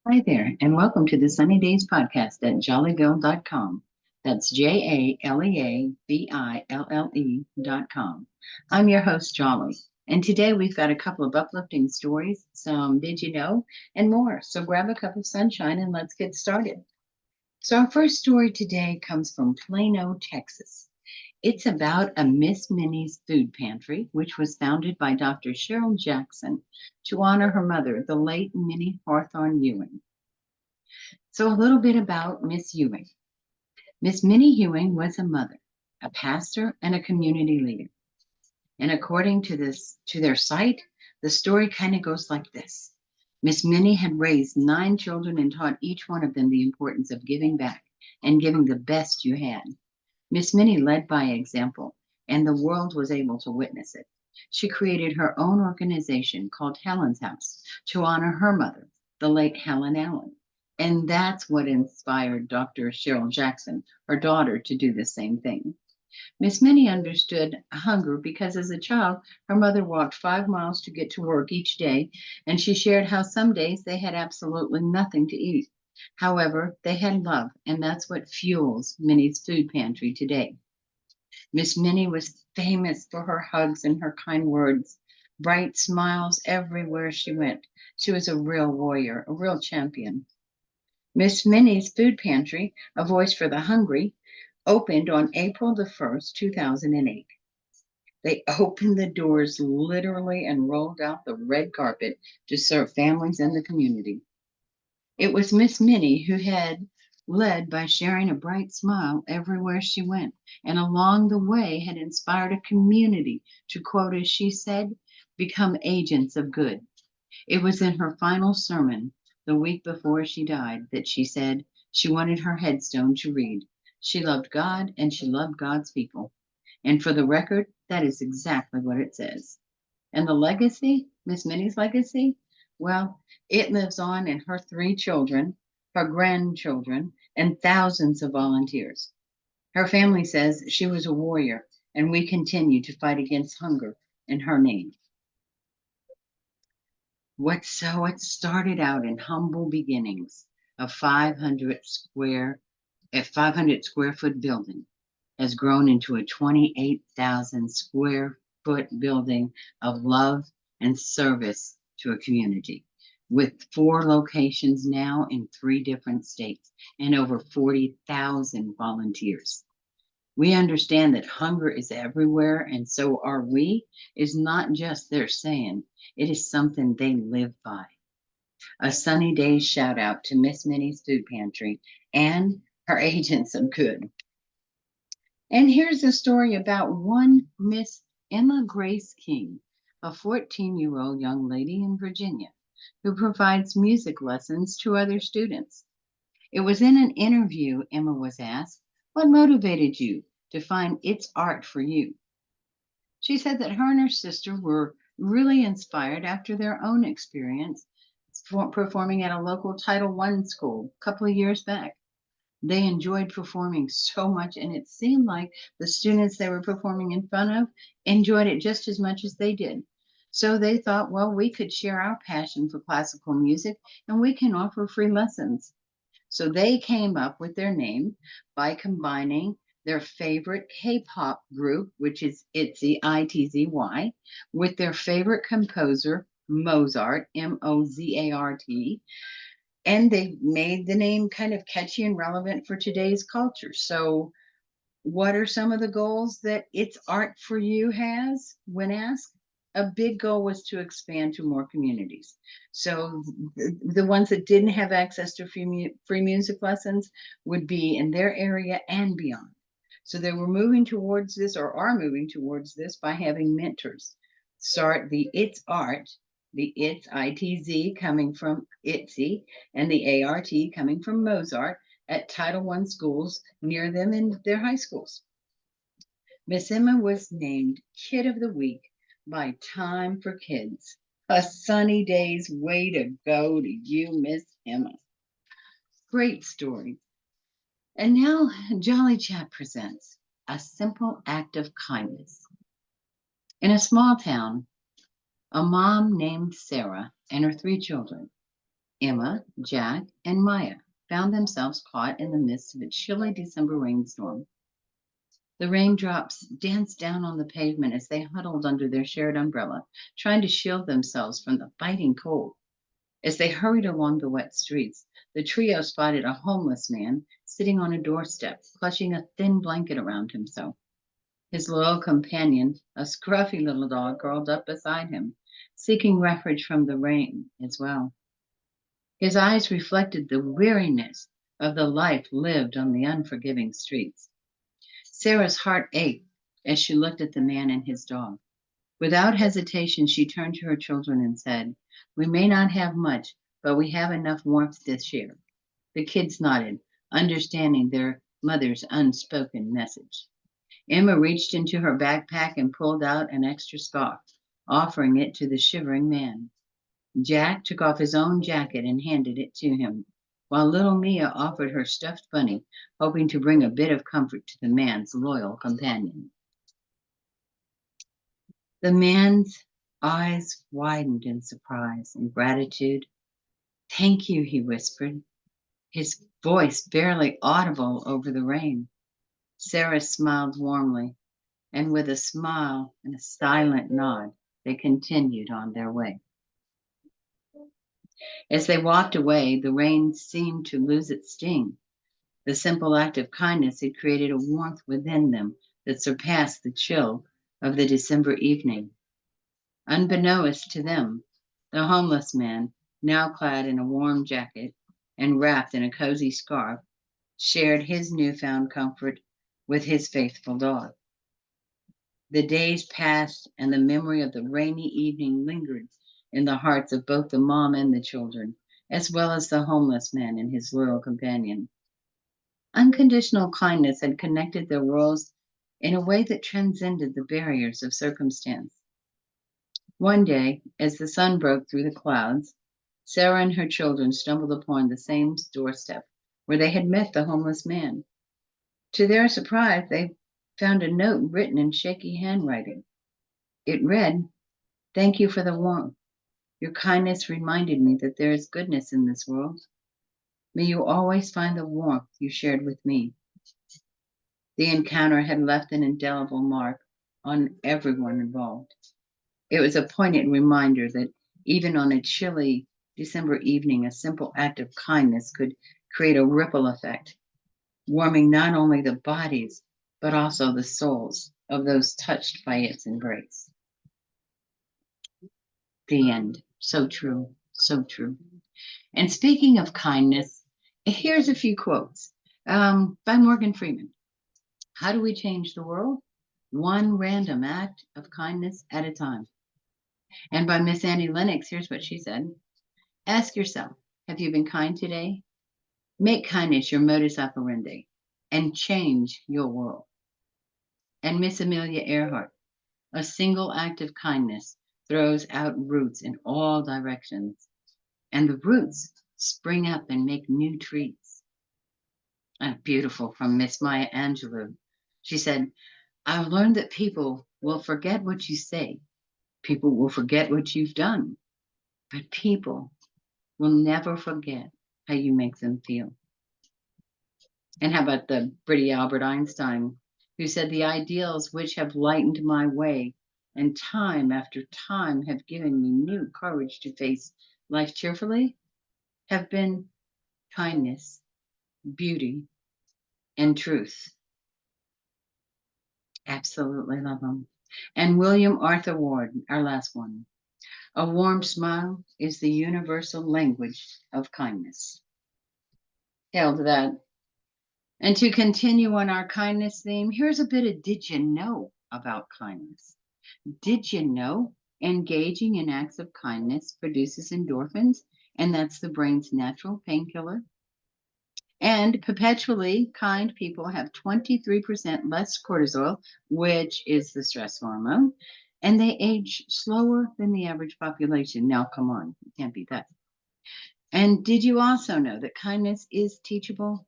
Hi there, and welcome to the Sunny Days podcast at jollyville.com. That's JALEAVILLE.com. I'm your host, Jolly, and today we've got a couple of uplifting stories, some did you know, and more. So grab a cup of sunshine and let's get started. So, our first story today comes from Plano, Texas. It's about a Miss Minnie's food pantry, which was founded by Dr. Cheryl Jackson to honor her mother, the late Minnie Hawthorne Ewing. So, a little bit about Miss Ewing. Miss Minnie Ewing was a mother, a pastor, and a community leader. And according to their site, the story kind of goes like this. Miss Minnie had raised 9 children and taught each one of them the importance of giving back and giving the best you had. Miss Minnie led by example, and the world was able to witness it. She created her own organization called Helen's House to honor her mother, the late Helen Allen. And that's what inspired Dr. Cheryl Jackson, her daughter, to do the same thing. Miss Minnie understood hunger because as a child, her mother walked 5 miles to get to work each day, and she shared how some days they had absolutely nothing to eat. However, they had love, and that's what fuels Minnie's food pantry today. Miss Minnie was famous for her hugs and her kind words, bright smiles everywhere she went. She was a real warrior, a real champion. Miss Minnie's Food Pantry, a voice for the hungry, opened on April the 1st, 2008. They opened the doors literally and rolled out the red carpet to serve families in the community. It was Miss Minnie who had led by sharing a bright smile everywhere she went, and along the way had inspired a community to, quote as she said, become agents of good. It was in her final sermon the week before she died that she said she wanted her headstone to read, "She loved God and she loved God's people." And for the record, that is exactly what it says. And the legacy, Miss Minnie's legacy, well, it lives on in her 3 children, her grandchildren, and thousands of volunteers. Her family says she was a warrior, and we continue to fight against hunger in her name. It started out in humble beginnings, a 500 square foot building has grown into a 28,000 square foot building of love and service to a community, with 4 locations now in 3 different states and over 40,000 volunteers. We understand that hunger is everywhere, and so are we, is not just their saying, it is something they live by. A sunny day shout out to Miss Minnie's Food Pantry and her agents of good. And here's a story about one Miss Emma Grace King, a 14-year-old young lady in Virginia who provides music lessons to other students. It was in an interview Emma was asked, "What motivated you to find it's art for you?" She said that her and her sister were really inspired after their own experience performing at a local Title I school a couple of years back. They enjoyed performing so much, and it seemed like the students they were performing in front of enjoyed it just as much as they did. So they thought, well, we could share our passion for classical music and we can offer free lessons. So they came up with their name by combining their favorite K-pop group, which is ITZY, ITZY, with their favorite composer, Mozart, Mozart, and they made the name kind of catchy and relevant for today's culture. So, what are some of the goals that It's Art for You has when asked? A big goal was to expand to more communities. So, the ones that didn't have access to free music lessons would be in their area and beyond. So, they were moving towards this or are moving towards this by having mentors. Start the It's Art, the It's ITZ coming from ITZY, and the ART coming from Mozart at Title I schools near them in their high schools. Miss Emma was named Kid of the Week by Time for Kids. A sunny day's way to go to you, Miss Emma. Great story. And now Jolly Chat presents A Simple Act of Kindness. In a small town, a mom named Sarah and her 3 children Emma, Jack, and Maya found themselves caught in the midst of a chilly December rainstorm. The raindrops danced down on the pavement as they huddled under their shared umbrella, trying to shield themselves from the biting cold. As they hurried along the wet streets, the trio spotted a homeless man sitting on a doorstep, clutching a thin blanket around himself. His loyal companion, a scruffy little dog, curled up beside him, seeking refuge from the rain as well. His eyes reflected the weariness of the life lived on the unforgiving streets. Sarah's heart ached as she looked at the man and his dog. Without hesitation, she turned to her children and said, "We may not have much, but we have enough warmth this year." The kids nodded, understanding their mother's unspoken message. Emma reached into her backpack and pulled out an extra scarf, offering it to the shivering man. Jack took off his own jacket and handed it to him, while little Mia offered her stuffed bunny, hoping to bring a bit of comfort to the man's loyal companion. The man's eyes widened in surprise and gratitude. "Thank you," he whispered, his voice barely audible over the rain. Sarah smiled warmly, and with a smile and a silent nod, they continued on their way. As they walked away, the rain seemed to lose its sting. The simple act of kindness had created a warmth within them that surpassed the chill of the December evening. Unbeknownst to them, the homeless man, now clad in a warm jacket and wrapped in a cozy scarf, shared his newfound comfort with his faithful dog. The days passed, and the memory of the rainy evening lingered in the hearts of both the mom and the children, as well as the homeless man and his loyal companion. Unconditional kindness had connected their worlds in a way that transcended the barriers of circumstance. One day, as the sun broke through the clouds, Sarah and her children stumbled upon the same doorstep where they had met the homeless man. To their surprise, they found a note written in shaky handwriting. It read, "Thank you for the warmth. Your kindness reminded me that there is goodness in this world. May you always find the warmth you shared with me." The encounter had left an indelible mark on everyone involved. It was a poignant reminder that even on a chilly December evening, a simple act of kindness could create a ripple effect, warming not only the bodies, but also the souls of those touched by its embrace. The end. So true. So true. And speaking of kindness, here's a few quotes by Morgan Freeman. "How do we change the world? One random act of kindness at a time." And by Miss Annie Lennox, here's what she said: "Ask yourself, have you been kind today? Make kindness your modus operandi and change your world." And Miss Amelia Earhart, "A single act of kindness throws out roots in all directions, and the roots spring up and make new trees." Beautiful from Miss Maya Angelou. She said, "I've learned that people will forget what you say, people will forget what you've done, but people will never forget how you make them feel." And how about the Brity Albert Einstein, who said, "The ideals which have lightened my way and time after time have given me new courage to face life cheerfully have been kindness, beauty, and truth." Absolutely love them. And William Arthur Ward, our last one. "A warm smile is the universal language of kindness." Hail to that. And to continue on our kindness theme, here's a bit of did you know about kindness. Did you know engaging in acts of kindness produces endorphins? And that's the brain's natural painkiller. And perpetually kind people have 23% less cortisol, which is the stress hormone, and they age slower than the average population. Now, come on, you can't beat that. And did you also know that kindness is teachable?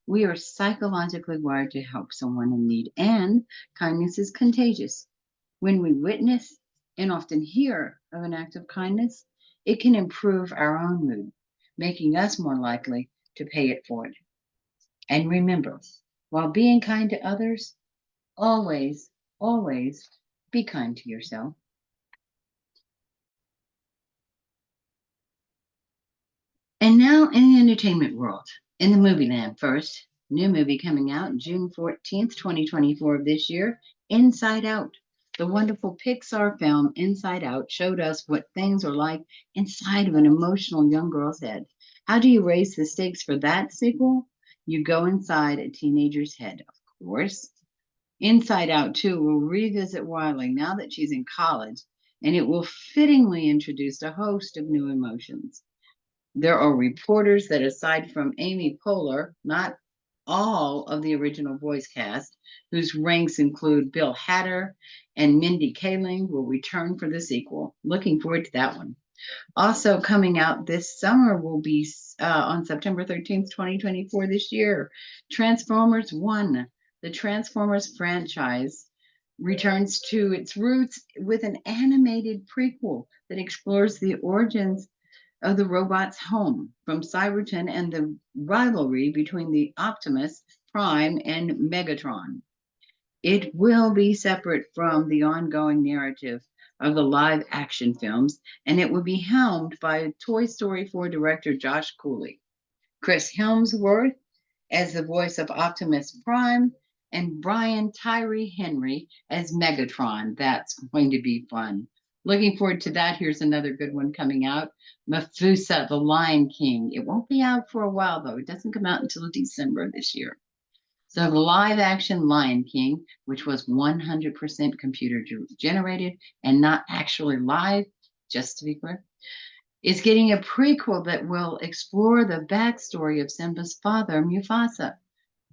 We are psychologically wired to help someone in need, and kindness is contagious. When we witness and often hear of an act of kindness, it can improve our own mood. making us more likely to pay it forward. And remember, while being kind to others, always, always be kind to yourself. And now in the entertainment world, in the movie land first, new movie coming out June 14th, 2024 of this year, Inside Out. The wonderful Pixar film Inside Out showed us what things are like inside of an emotional young girl's head. How do you raise the stakes for that sequel? You go inside a teenager's head, of course. Inside Out 2 will revisit Wiley now that she's in college, and it will fittingly introduce a host of new emotions. There are reporters that, aside from Amy Poehler, not all of the original voice cast, whose ranks include Bill Hader and Mindy Kaling, will return for the sequel. Looking forward to that one. Also coming out this summer will be on September 13th, 2024 this year, Transformers 1. The Transformers franchise returns to its roots with an animated prequel that explores the origins of the robot's home from Cybertron and the rivalry between the Optimus Prime and Megatron. It will be separate from the ongoing narrative of the live action films, and it will be helmed by Toy Story 4 director Josh Cooley. Chris Helmsworth as the voice of Optimus Prime, and Brian Tyree Henry as Megatron. That's going to be fun. Looking forward to that. Here's another good one coming out, Mufasa, the Lion King. It won't be out for a while, though. It doesn't come out until December this year. So the live action Lion King, which was 100% computer generated and not actually live, just to be clear, is getting a prequel that will explore the backstory of Simba's father, Mufasa.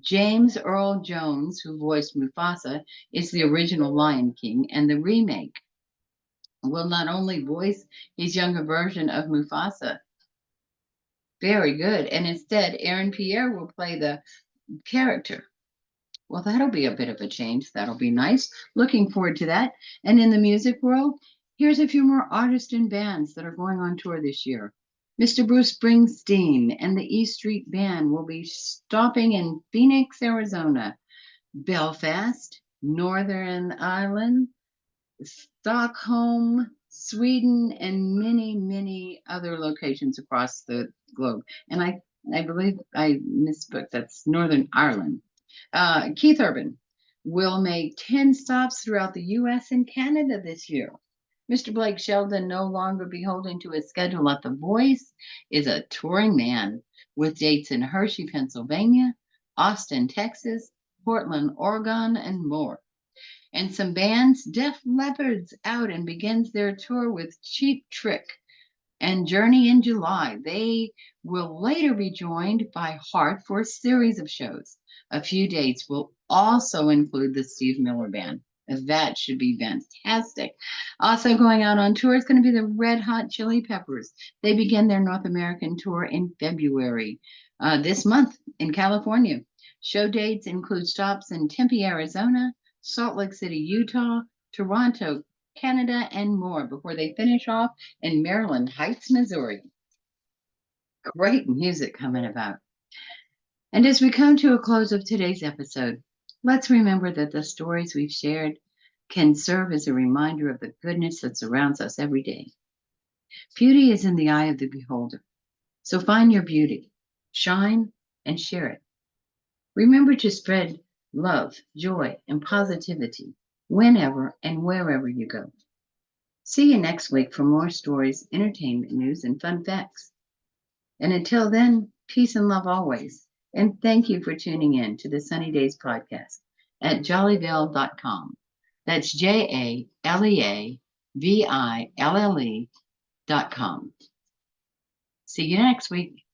James Earl Jones, who voiced Mufasa, is the original Lion King, and the remake will not only voice his younger version of Mufasa, very good, and instead Aaron Pierre will play the character. Well, that'll be a bit of a change. That'll be nice. Looking forward to that. And in the music world, here's a few more artists and bands that are going on tour this year. Mr. Bruce Springsteen and the E Street Band will be stopping in Phoenix, Arizona, Belfast, Northern Ireland, Stockholm, Sweden, and many, many other locations across the globe. And I believe I misspoke. That's Northern Ireland. Keith Urban will make 10 stops throughout the U.S. and Canada this year. Mr. Blake Sheldon, no longer beholden to his schedule at The Voice, is a touring man with dates in Hershey, Pennsylvania, Austin, Texas, Portland, Oregon, and more. And some bands, Def Leppard's out and begins their tour with Cheap Trick and Journey in July. They will later be joined by Heart for a series of shows. A few dates will also include the Steve Miller Band. That should be fantastic. Also going out on tour is going to be the Red Hot Chili Peppers. They begin their North American tour in February this month in California. Show dates include stops in Tempe, Arizona, Salt Lake City, Utah, Toronto, Canada, and more before they finish off in Maryland Heights, Missouri. Great music coming about. And as we come to a close of today's episode, let's remember that the stories we've shared can serve as a reminder of the goodness that surrounds us every day. Beauty is in the eye of the beholder. So find your beauty, shine, and share it. Remember to spread love, joy, and positivity whenever and wherever you go. See you next week for more stories, entertainment news, and fun facts. And until then, peace and love always. And thank you for tuning in to the Sunny Days podcast at jollyville.com. That's JALEAVILLE.com. See you next week.